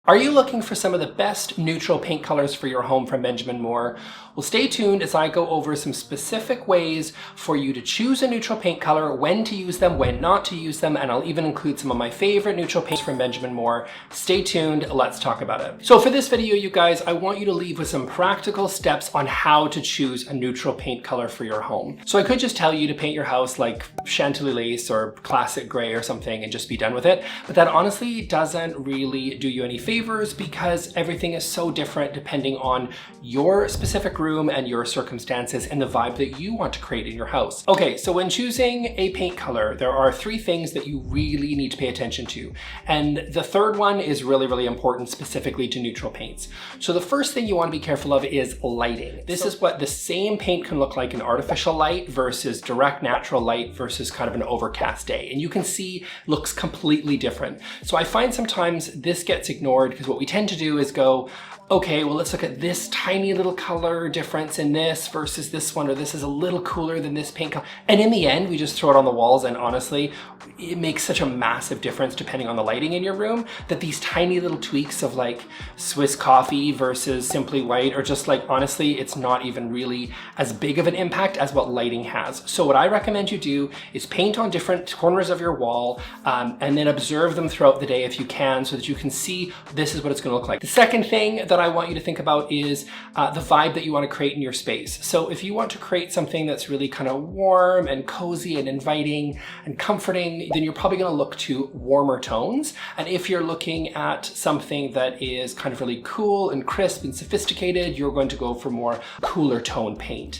Are you looking for some of the best neutral paint colors for your home from Benjamin Moore? Well, stay tuned as I go over some specific ways for you to choose a neutral paint color, when to use them, when not to use them, and I'll even include some of my favorite neutral paints from Benjamin Moore. Stay tuned, let's talk about it. So for this video, you guys, I want you to leave with some practical steps on how to choose a neutral paint color for your home. So I could just tell you to paint your house like Chantilly lace or classic gray or something and just be done with it, but that honestly doesn't really do you any favors because everything is so different depending on your specific room and your circumstances and the vibe that you want to create in your house. Okay, so when choosing a paint color, there are three things that you really need to pay attention to. And the third one is really, really important specifically to neutral paints. So the first thing you want to be careful of is lighting. This is what the same paint can look like in artificial light versus direct natural light versus kind of an overcast day. And you can see looks completely different. So I find sometimes this gets ignored because what we tend to do is go, okay, well, let's look at this tiny little color difference in this versus this one, or this is a little cooler than this paint color. And in the end, we just throw it on the walls, and honestly, it makes such a massive difference depending on the lighting in your room that these tiny little tweaks of like Swiss coffee versus simply white are just like, honestly, it's not even really as big of an impact as what lighting has. So what I recommend you do is paint on different corners of your wall and then observe them throughout the day if you can so that you can see this is what it's going to look like. The second thing that I want you to think about is the vibe that you want to create in your space. So if you want to create something that's really kind of warm and cozy and inviting and comforting, then you're probably going to look to warmer tones. And if you're looking at something that is kind of really cool and crisp and sophisticated, you're going to go for more cooler tone paint.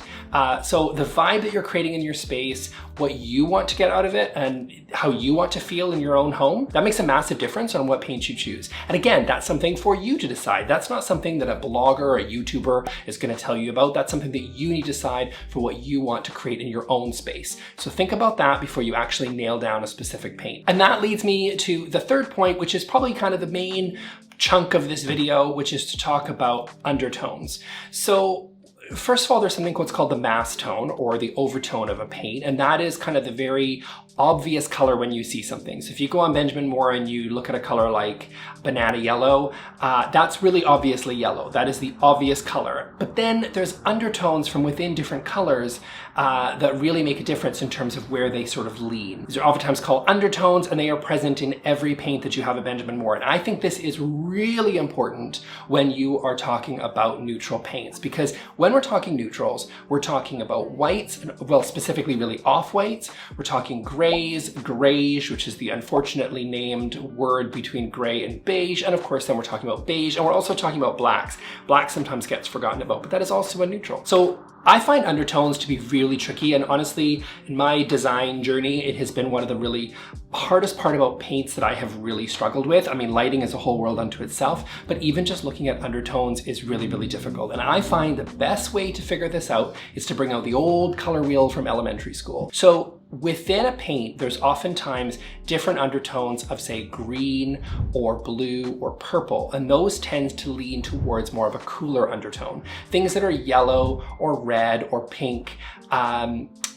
So the vibe that you're creating in your space, what you want to get out of it and how you want to feel in your own home, that makes a massive difference on what paint you choose. And again, that's something for you to decide. That's not something that a blogger or a YouTuber is going to tell you about. That's something that you need to decide for what you want to create in your own space. So think about that before you actually nail down a specific paint. And that leads me to the third point, which is probably kind of the main chunk of this video, which is to talk about undertones. So first of all, there's something what's called the mass tone or the overtone of a paint, and that is kind of the very obvious color when you see something. So if you go on Benjamin Moore and you look at a color like banana yellow, that's really obviously yellow. That is the obvious color. But then there's undertones from within different colors that really make a difference in terms of where they sort of lean. These are oftentimes called undertones, and they are present in every paint that you have at Benjamin Moore. And I think this is really important when you are talking about neutral paints, because when we're talking neutrals, we're talking about whites, well, specifically really off-whites. We're talking grays, greige, which is the unfortunately named word between gray and beige. And of course, then we're talking about beige, and we're also talking about blacks. Black sometimes gets forgotten about, but that is also a neutral. So I find undertones to be really tricky, and honestly, in my design journey, it has been one of the really hardest part about paints that I have really struggled with. I mean, lighting is a whole world unto itself, but even just looking at undertones is really, really difficult. And I find the best way to figure this out is to bring out the old color wheel from elementary school. So within a paint, there's oftentimes different undertones of, say, green or blue or purple, and those tend to lean towards more of a cooler undertone. Things that are yellow or red or pink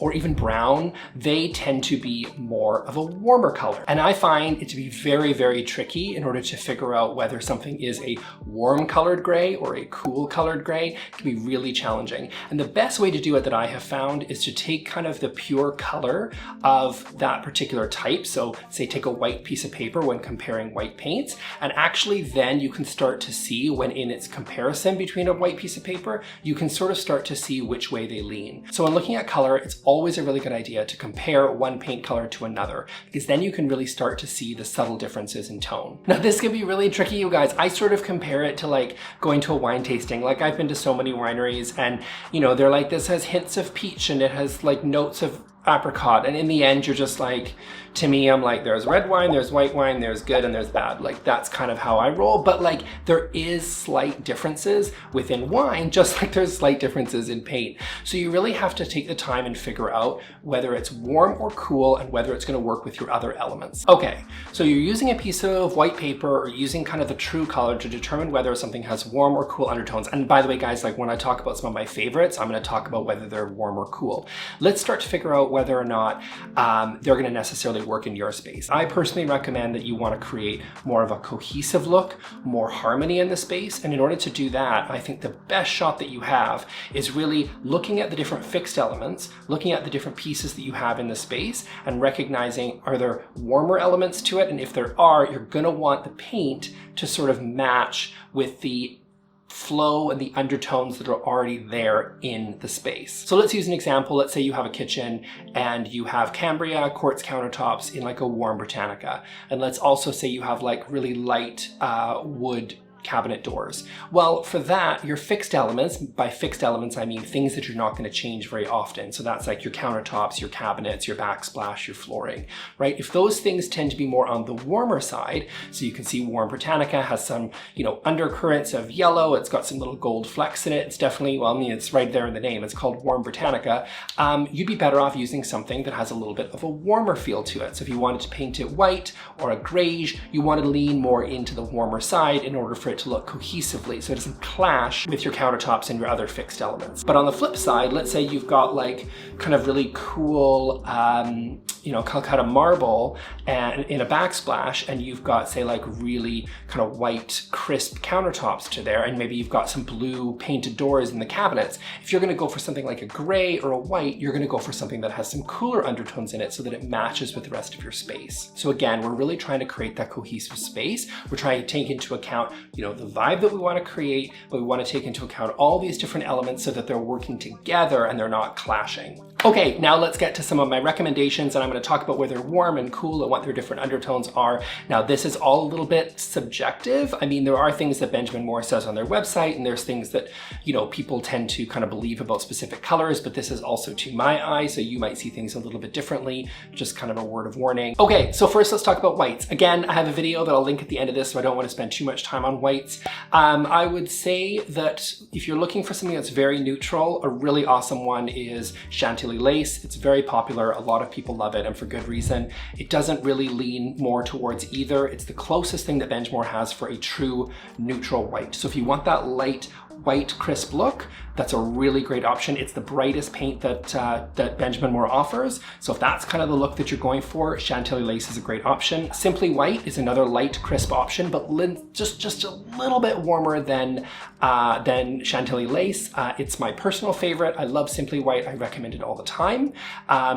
or even brown, they tend to be more of a warmer color. And I find it to be very, very tricky in order to figure out whether something is a warm colored gray or a cool colored gray. It can be really challenging. And the best way to do it that I have found is to take kind of the pure color of that particular type. So say take a white piece of paper when comparing white paints, and actually then you can start to see when in its comparison between a white piece of paper, you can sort of start to see which way they lean. So when looking at color, it's always a really good idea to compare one paint color to another, because then you can really start to see the subtle differences in tone. Now this can be really tricky, you guys. I sort of compare it to like going to a wine tasting. Like I've been to so many wineries, and you know, they're like, this has hints of peach and it has like notes of apricot, and in the end you're just like, to me, I'm like, there's red wine, there's white wine, there's good and there's bad. Like that's kind of how I roll. But like there is slight differences within wine, just like there's slight differences in paint. So you really have to take the time and figure out whether it's warm or cool and whether it's going to work with your other elements. Okay, so you're using a piece of white paper or using kind of the true color to determine whether something has warm or cool undertones. And by the way, guys, like when I talk about some of my favorites, I'm going to talk about whether they're warm or cool. Let's start to figure out whether or not they're going to necessarily work in your space. I personally recommend that you want to create more of a cohesive look, more harmony in the space, and in order to do that, I think the best shot that you have is really looking at the different fixed elements, looking at the different pieces that you have in the space, and recognizing, are there warmer elements to it? And if there are, you're going to want the paint to sort of match with the flow and the undertones that are already there in the space. So let's use an example. Let's say you have a kitchen and you have Cambria quartz countertops in like a warm Britannica. And let's also say you have like really light wood cabinet doors. Well, for that, your fixed elements, by fixed elements, I mean things that you're not going to change very often. So that's like your countertops, your cabinets, your backsplash, your flooring, right? If those things tend to be more on the warmer side, so you can see warm Britannica has some, you know, undercurrents of yellow. It's got some little gold flecks in it. It's definitely, well, I mean, it's right there in the name. It's called warm Britannica. You'd be better off using something that has a little bit of a warmer feel to it. So if you wanted to paint it white or a greige, you want to lean more into the warmer side in order for it to look cohesively, so it doesn't clash with your countertops and your other fixed elements. But on the flip side, let's say you've got like kind of really cool, you know, kind of marble and in a backsplash, and you've got, say, like really kind of white, crisp countertops to there, and maybe you've got some blue painted doors in the cabinets. If you're going to go for something like a gray or a white, you're going to go for something that has some cooler undertones in it so that it matches with the rest of your space. So again, we're really trying to create that cohesive space. We're trying to take into account, you know, the vibe that we want to create, but we want to take into account all these different elements so that they're working together and they're not clashing. Okay, now let's get to some of my recommendations, and I'm going to talk about where they're warm and cool and what their different undertones are. Now, this is all a little bit subjective. I mean, there are things that Benjamin Moore says on their website, and there's things that, you know, people tend to kind of believe about specific colors, but this is also to my eye, so you might see things a little bit differently, just kind of a word of warning. Okay, so first let's talk about whites. Again, I have a video that I'll link at the end of this, so I don't want to spend too much time on whites. I would say that if you're looking for something that's very neutral, a really awesome one is Chantilly lace. It's very popular. A lot of people love it, and for good reason. It doesn't really lean more towards either. It's the closest thing that Benjamin has for a true neutral white. So if you want that light white crisp look, that's a really great option. It's the brightest paint that that Benjamin Moore offers. So if that's kind of the look that you're going for, Chantilly lace is a great option. Simply white is another light crisp option, but just a little bit warmer than Chantilly lace. It's my personal favorite. I love Simply White. I recommend it all the time.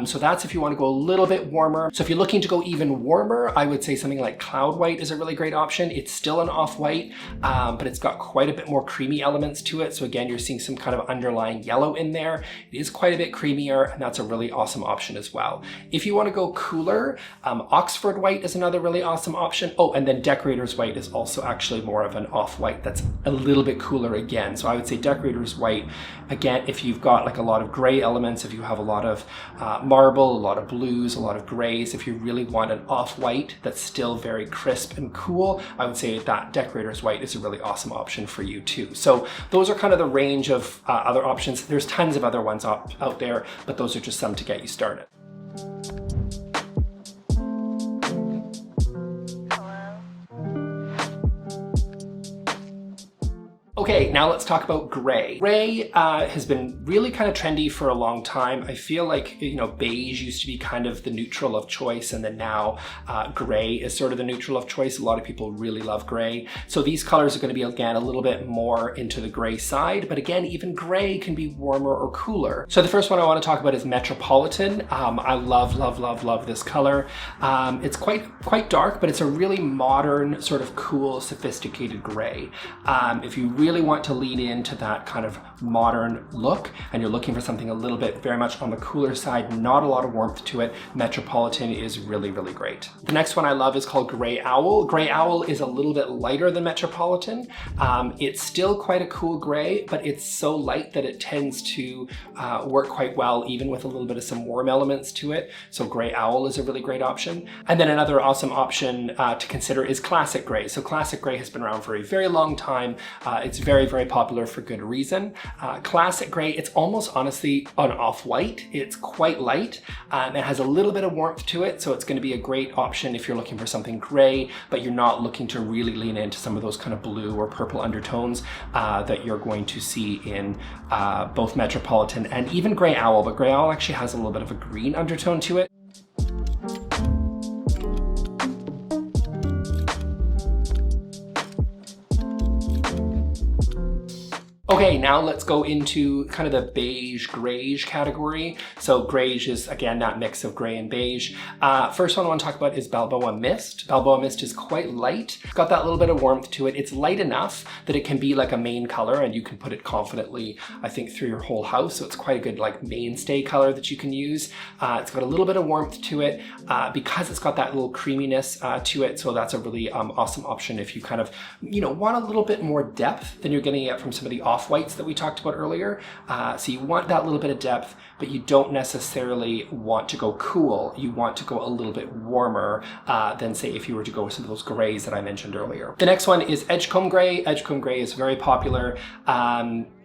So that's if you want to go a little bit warmer. So if you're looking to go even warmer, I would say something like Cloud White is a really great option. It's still an off-white, but it's got quite a bit more creamy elements to it. So again, you're seeing some kind of underlying yellow in there. It is quite a bit creamier, and that's a really awesome option as well. If you want to go cooler, Oxford White is another really awesome option. Oh, and then Decorator's White is also actually more of an off-white that's a little bit cooler again. So I would say Decorator's White, again, if you've got like a lot of gray elements, if you have a lot of marble, a lot of blues, a lot of grays, if you really want an off-white that's still very crisp and cool, I would say that Decorator's White is a really awesome option for you too. So those are kind of the range of other options. There's tons of other ones out there, but those are just some to get you started. Okay, now let's talk about gray. Gray has been really kind of trendy for a long time. I feel like, you know, beige used to be kind of the neutral of choice, and then now gray is sort of the neutral of choice. A lot of people really love gray. So these colors are going to be, again, a little bit more into the gray side, but again, even gray can be warmer or cooler. So the first one I want to talk about is Metropolitan. I love this color. It's quite dark, but it's a really modern, sort of cool, sophisticated gray. If you really want to lean into that kind of modern look and you're looking for something a little bit very much on the cooler side, not a lot of warmth to it, Metropolitan is really great. The next one I love is called Gray Owl. Gray Owl is a little bit lighter than Metropolitan. It's still quite a cool gray, but it's so light that it tends to work quite well even with a little bit of some warm elements to it. So Gray Owl is a really great option. And then another awesome option to consider is Classic Gray. So Classic Gray has been around for a very long time. It's it's very, very popular for good reason. Classic gray, it's almost honestly an off-white. It's quite light. It has a little bit of warmth to it, so it's going to be a great option if you're looking for something gray, but you're not looking to really lean into some of those kind of blue or purple undertones that you're going to see in both Metropolitan and even Grey Owl, but Grey Owl actually has a little bit of a green undertone to it. Okay, now let's go into kind of the beige greige category. So greige is, again, that mix of gray and beige. First one I want to talk about is Balboa Mist. Balboa Mist is quite light. It's got that little bit of warmth to it. It's light enough that it can be like a main color, and you can put it confidently, I think, through your whole house. So it's quite a good like mainstay color that you can use. It's got a little bit of warmth to it because it's got that little creaminess to it. So that's a really awesome option if you kind of, want a little bit more depth than you're getting from some of the off-whites that we talked about earlier. So you want that little bit of depth, but you don't necessarily want to go cool. You want to go a little bit warmer than, say, if you were to go with some of those grays that I mentioned earlier. The next one is Edgecomb Gray. Edgecomb Gray is very popular.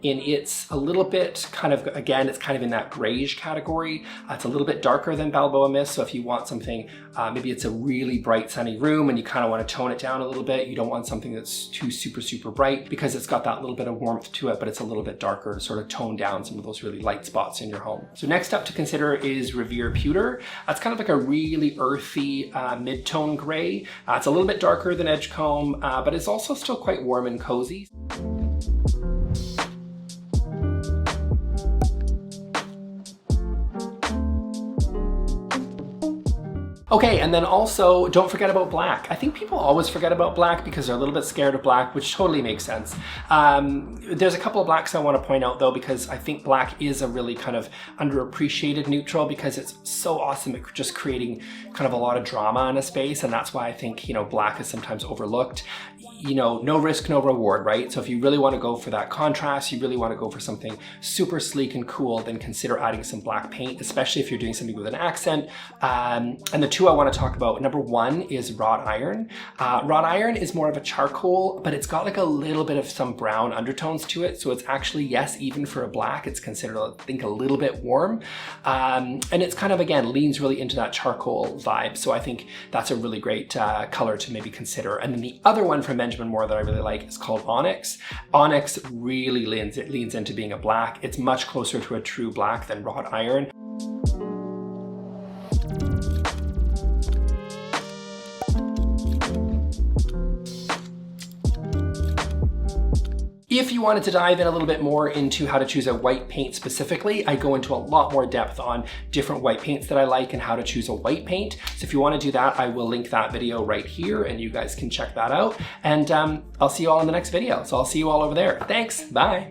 It's a little bit kind of, again, it's kind of in that greige category. It's a little bit darker than Balboa Mist. So if you want something, maybe it's a really bright sunny room and you kind of want to tone it down a little bit. You don't want something that's too super bright because it's got that little bit of warmth to it, but it's a little bit darker to sort of tone down some of those really light spots in your home. So next up to consider is Revere Pewter. That's kind of like a really earthy mid-tone gray. It's a little bit darker than Edgecomb, but it's also still quite warm and cozy. Okay, and then also don't forget about black. I think people always forget about black because they're a little bit scared of black, which totally makes sense. There's a couple of blacks I want to point out though, because I think black is a really kind of underappreciated neutral because it's so awesome at just creating kind of a lot of drama in a space, and that's why I think, black is sometimes overlooked. No risk, no reward, right? So if you really want to go for that contrast, you really want to go for something super sleek and cool, then consider adding some black paint, especially if you're doing something with an accent. And the two I want to talk about, number one is wrought iron. Wrought iron is more of a charcoal, but it's got like a little bit of some brown undertones to it. So it's actually, yes, even for a black, it's considered, I think, a little bit warm. And it's kind of, again, leans really into that charcoal vibe. So I think that's a really great color to maybe consider. And then the other one from Benjamin Moore that I really like is called Onyx. Onyx really leans into being a black. It's much closer to a true black than wrought iron. If you wanted to dive in a little bit more into how to choose a white paint specifically, I go into a lot more depth on different white paints that I like and how to choose a white paint. So if you want to do that, I will link that video right here and you guys can check that out. And I'll see you all in the next video. So I'll see you all over there. Thanks, bye.